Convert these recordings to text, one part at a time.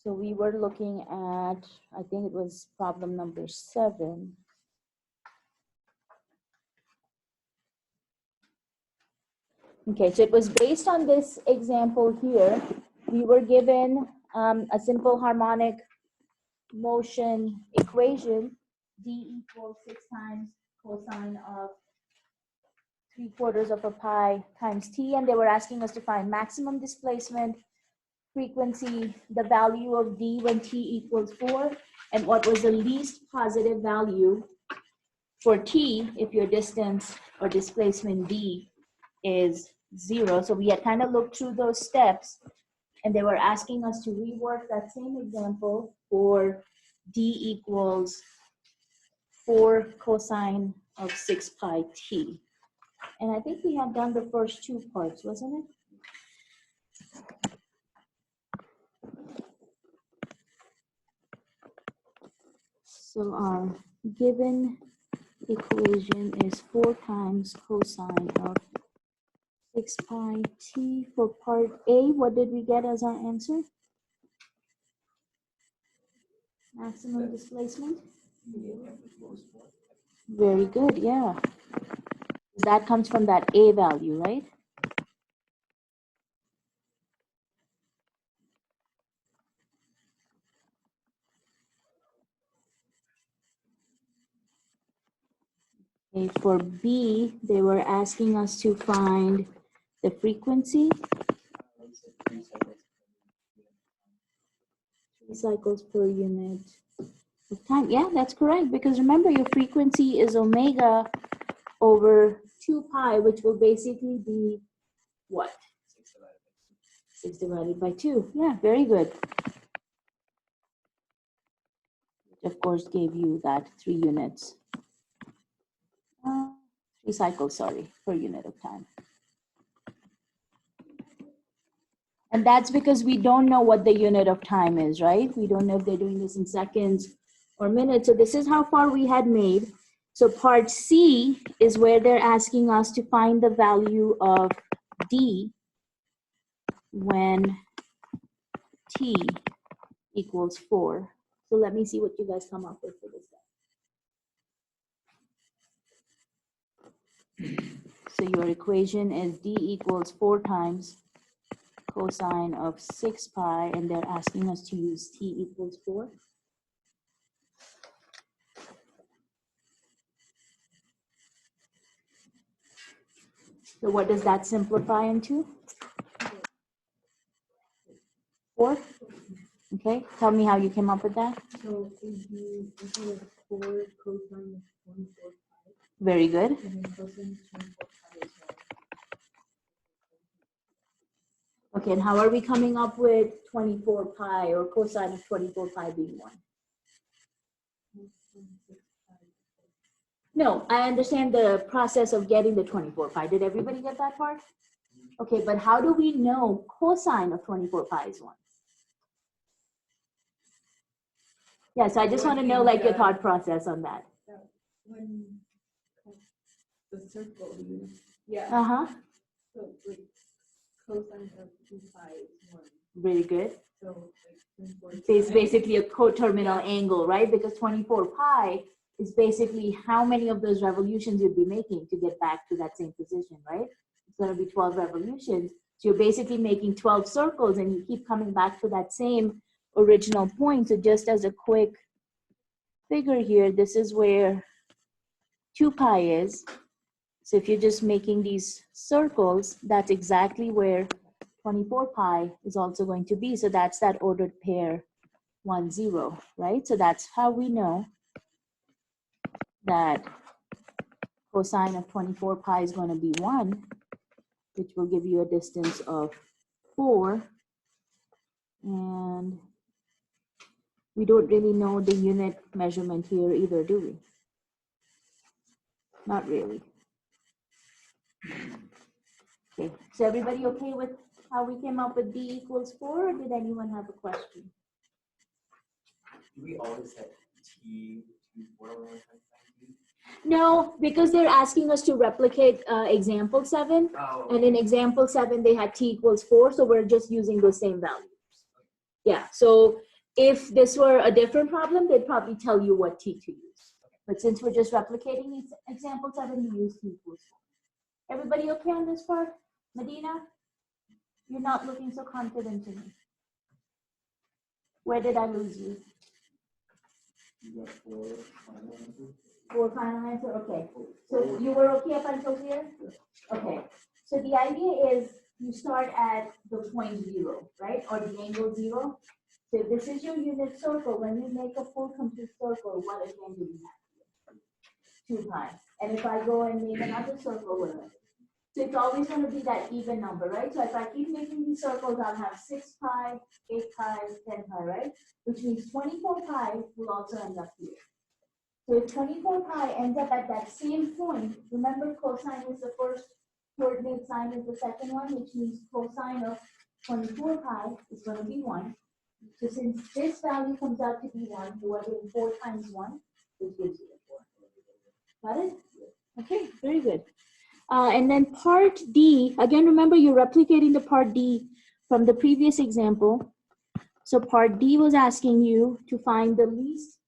So we were looking at, I think it was problem number 7. Okay, so it was based on this example here. We were given a simple harmonic motion equation, d equals 6 times cosine of 3/4 of a pi times t, and they were asking us to find maximum displacement, frequency, the value of d when t equals 4, and what was the least positive value for t if your distance or displacement d is 0. So we had kind of looked through those steps, and they were asking us to rework that same example for d equals 4 cosine of 6 pi t. And I think we had done the first 2 parts, wasn't it? So our given equation is 4 times cosine of 6 pi t. For part A, what did we get as our answer? Maximum displacement? Very good, yeah. That comes from that A value, right? Okay, for B, they were asking us to find the frequency. 3 cycles per unit of time. Yeah, that's correct, because remember your frequency is omega over 2 pi, which will basically be what? 6 divided by 2. Yeah, very good. Which of course gave you that 3 units. 3 cycles, sorry, per unit of time. And that's because we don't know what the unit of time is, right? We don't know if they're doing this in seconds or minutes. So this is how far we had made. So part C is where they're asking us to find the value of D when T equals 4. So let me see what you guys come up with for this guy. So your equation is D equals 4 times cosine of 6 pi, and they're asking us to use T equals 4. So what does that simplify into? 4? Okay, tell me how you came up with that. So if you have 4 cosine of 24 pi. Very good. And then cosine of 24 pi is 1. Okay, and how are we coming up with 24 pi or cosine of 24 pi being 1? No, I understand the process of getting the 24 pi. Did everybody get that part? Okay, but how do we know cosine of 24 pi is 1? Yeah, so I just want to know like your thought process on that. When the circle, yeah. Uh-huh. So like cosine of 2 pi is 1. Really good. So like It's basically a coterminal angle, right? Because 24 pi is basically how many of those revolutions you'd be making to get back to that same position, right? It's going to be 12 revolutions. So you're basically making 12 circles and you keep coming back to that same original point. So just as a quick figure here, this is where 2 pi is. So if you're just making these circles, that's exactly where 24 pi is also going to be. So that's that ordered pair 1, 0, right? So that's how we know that cosine of 24 pi is going to be 1, which will give you a distance of 4. And we don't really know the unit measurement here either, do we? Not really. Okay, so everybody okay with how we came up with D equals 4, or did anyone have a question? Do we always set T to 4 when we're trying to find T? No, because they're asking us to replicate example 7. Oh, And in example 7, they had T equals 4, so we're just using those same values. Yeah, so If this were a different problem, they'd probably tell you what t to use. But since we're just replicating these example 7, we use t equals 4. Everybody okay on this part? Medina? You're not looking so confident to me. Where did I lose you? You got 4 final answers? 4 final answer? Okay. So you were okay up until here? Okay. So the idea is you start at the point 0, right? Or the angle 0. So this is your unit circle. When you make a full complete circle, what again do we have? 2 pi. And if I go and make another circle with it, so it's always going to be that even number, right? So if I keep making these circles, I'll have 6 pi, 8 pi, 10 pi, right? Which means 24 pi will also end up here. So if 24 pi ends up at that same point, remember cosine is the first coordinate, sine is the second one, which means cosine of 24 pi is going to be 1. So since this value comes out to be 1, you are doing 4 times 1, which gives you a 4. Got it? Okay, very good. And then part D, again, remember you're replicating the part D from the previous example. So part D was asking you to find the least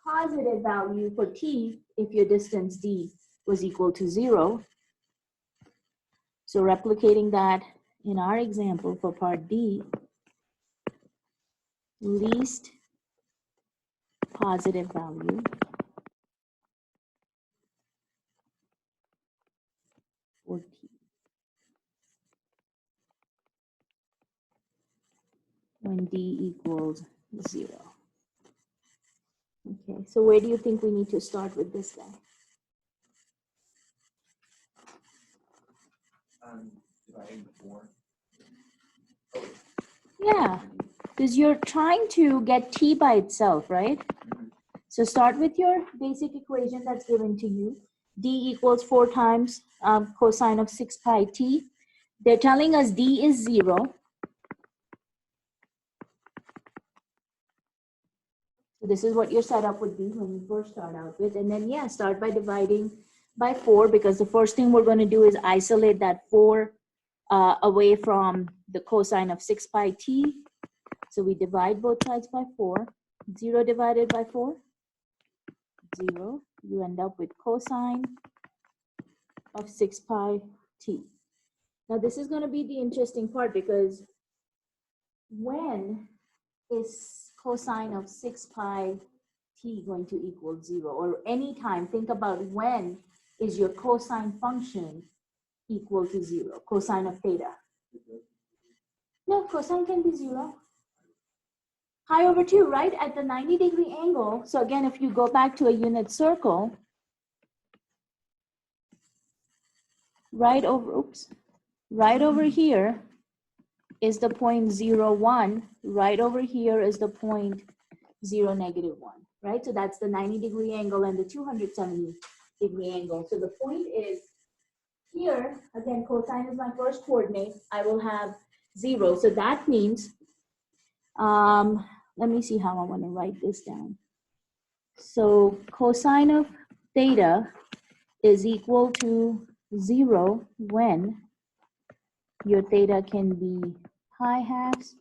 positive value for t if your distance d was equal to 0. So replicating that in our example for part D, least positive value for t when d equals 0. Okay, so where do you think we need to start with this guy? Dividing the 4. Yeah, because you're trying to get t by itself, right? So start with your basic equation that's given to you. D equals 4 times cosine of 6 pi t. They're telling us d is 0. So this is what your setup would be when you first start out with. And then, yeah, start by dividing by 4, because the first thing we're going to do is isolate that 4 away from the cosine of 6 pi t. So we divide both sides by 4. 0 divided by 4, 0. You end up with cosine of 6 pi t. Now this is going to be the interesting part, because when is cosine of 6 pi t going to equal 0? Or any time, think about when is your cosine function equal to 0, cosine of theta. No, cosine can be 0. Pi over 2, right? At the 90-degree angle. So again, if you go back to a unit circle, right over here is the point 0, 1. Right over here is the point 0, negative 1, right? So that's the 90-degree angle and the 270-degree angle. So the point is here, again, cosine is my first coordinate. I will have 0. So that means, let me see how I want to write this down. So cosine of theta is equal to 0 when your theta can be pi halves.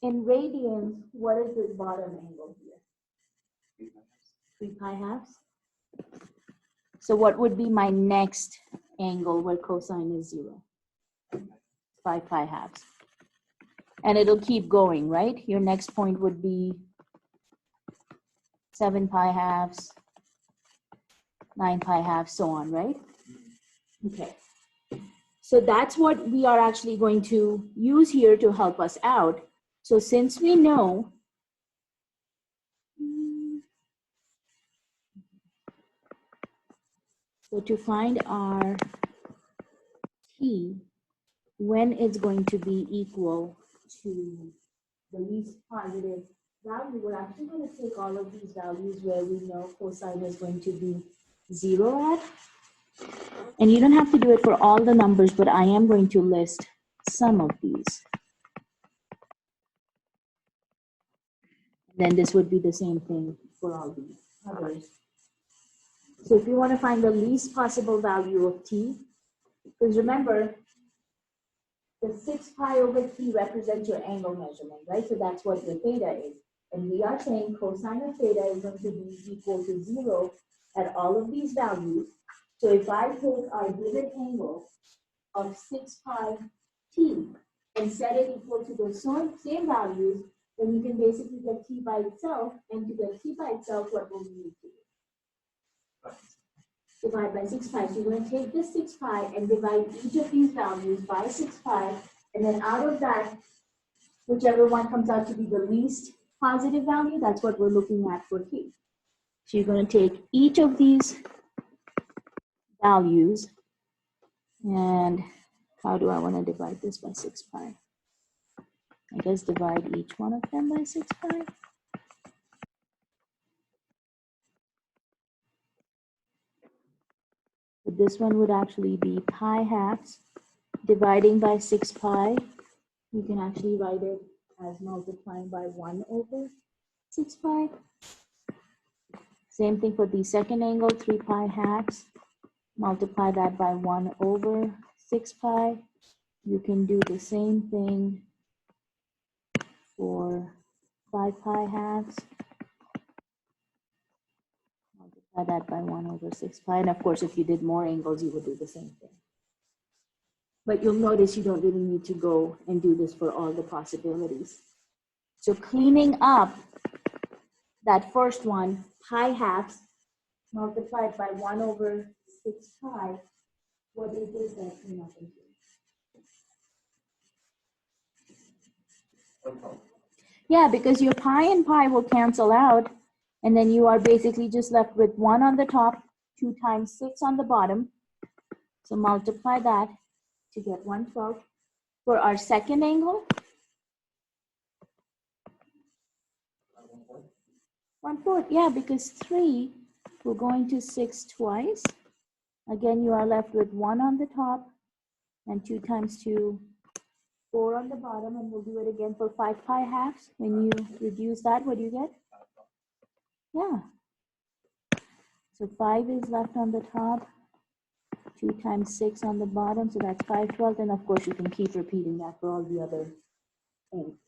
In radians, what is this bottom angle here? 3 pi halves. So what would be my next angle where cosine is 0? 5 pi halves. And it'll keep going, right? Your next point would be 7 pi halves, 9 pi halves, so on, right? Okay. So that's what we are actually going to use here to help us out. So since we know, so to find our t, when it's going to be equal to the least positive value, we're actually going to take all of these values where we know cosine is going to be 0 at. And you don't have to do it for all the numbers, but I am going to list some of these. Then this would be the same thing for all these others. So if you want to find the least possible value of t, because remember, the 6 pi over t represents your angle measurement, right? So that's what your theta is. And we are saying cosine of theta is going to be equal to 0 at all of these values. So if I take our given angle of 6 pi t and set it equal to the same values, then you can basically get t by itself. And to get t by itself, what will you need to do? Divide by 6 pi. So you're going to take this 6 pi and divide each of these values by 6 pi. And then out of that, whichever one comes out to be the least positive value, that's what we're looking at for t. So you're going to take each of these values, and how do I want to divide this by 6 pi? I guess divide each one of them by 6 pi. But this one would actually be pi halves. Dividing by 6 pi, you can actually write it as multiplying by 1 over 6 pi. Same thing for the second angle, 3 pi halves. Multiply that by 1 over 6 pi. You can do the same thing for 5 pi halves. Multiply that by 1 over 6 pi. And of course, if you did more angles, you would do the same thing. But you'll notice you don't really need to go and do this for all the possibilities. So cleaning up that first one, pi halves, multiplied by 1 over 6 pi, what is this that clean up into? Yeah, because your pi and pi will cancel out, and then you are basically just left with 1 on the top, 2 times 6 on the bottom. So multiply that to get 1/12. For our second angle, 1/4, yeah, because 3, we're going to 6 twice. Again, you are left with 1 on the top, and 2 times 2, 4 on the bottom, and we'll do it again for 5 pi halves. When you reduce that, what do you get? Yeah. So 5 is left on the top, 2 times 6 on the bottom, so that's 5/12, and of course you can keep repeating that for all the other things.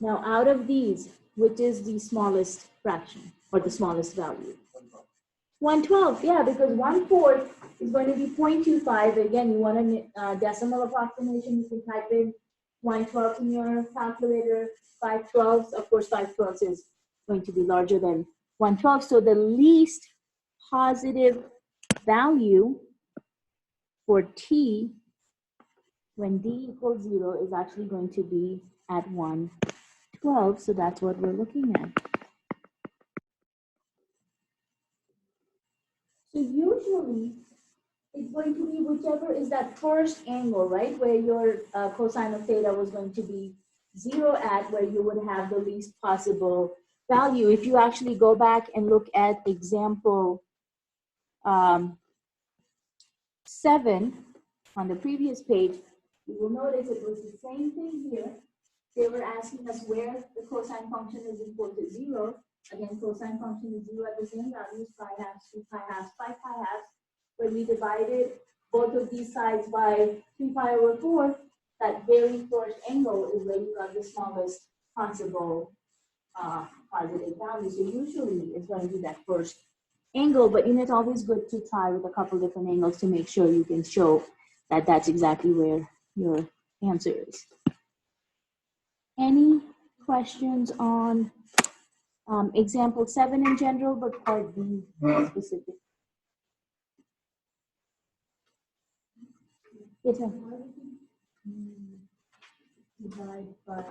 Now out of these, which is the smallest fraction, or the smallest value? 1/12, yeah, because 1/4 is going to be 0.25. Again, you want a decimal approximation, you can type in 1/12 in your calculator. 5/12, of course 5/12 is going to be larger than 1/12. So the least positive value for t when d equals 0 is actually going to be at 1/12. So that's what we're looking at. So usually it's going to be whichever is that first angle, right? Where your cosine of theta was going to be 0 at, where you would have the least possible value. If you actually go back and look at example 7 on the previous page, you will notice it was the same thing here. They were asking us where the cosine function is equal to 0. Again, cosine function is 0 at the same values, pi halves, 2 pi halves, 5 pi halves. When we divided both of these sides by 3 pi over 4, that very first angle is where you got the smallest possible positive value. So usually it's going to be that first angle, but it's always good to try with a couple different angles to make sure you can show that that's exactly where your answer is. Any questions on example 7 in general, but part B specific? Yes, ma'am. Divide by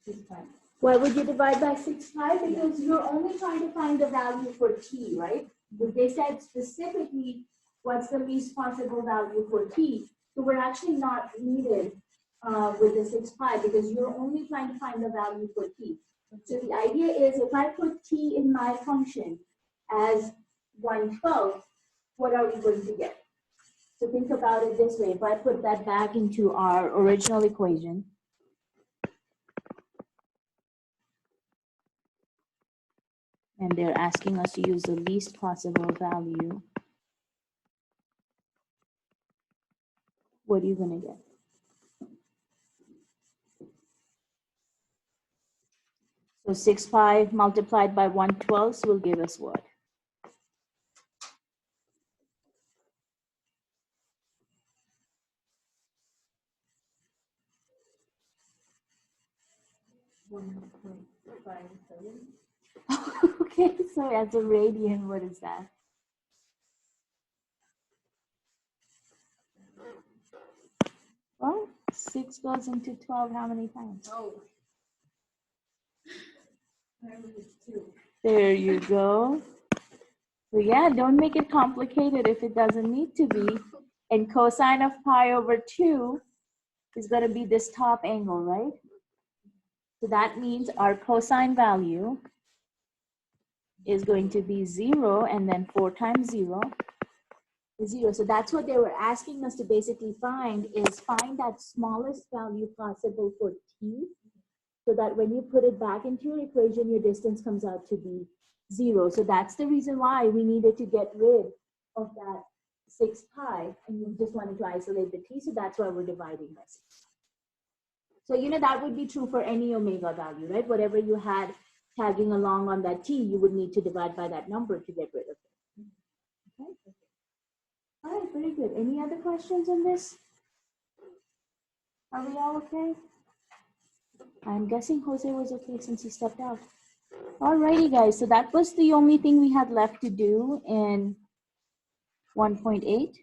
6 pi. Why would you divide by 6 pi? Because you're only trying to find the value for t, right? But they said specifically what's the least possible value for t. So we're actually not needed with the 6 pi because you're only trying to find the value for t. So the idea is if I put t in my function as 1/12, what are we going to get? So think about it this way. If I put that back into our original equation, and they're asking us to use the least possible value, what are you going to get? So 6 pi multiplied by 1/12 will give us what? Okay, so as a radian, what is that? Well, 6 goes into 12 how many times? Oh. There was 2. There you go. So yeah, don't make it complicated if it doesn't need to be. And cosine of pi over 2 is going to be this top angle, right? So that means our cosine value is going to be 0, and then 4 times 0 is 0. So that's what they were asking us to basically find, is find that smallest value possible for t, so that when you put it back into your equation, your distance comes out to be 0. So that's the reason why we needed to get rid of that 6 pi, and you just wanted to isolate the t, so that's why we're dividing by 6. So, that would be true for any omega value, right? Whatever you had tagging along on that t, you would need to divide by that number to get rid of it. Okay? All right, very good. Any other questions on this? Are we all okay? I'm guessing Jose was okay since he stepped out. Alrighty, guys. So that was the only thing we had left to do in 1.8.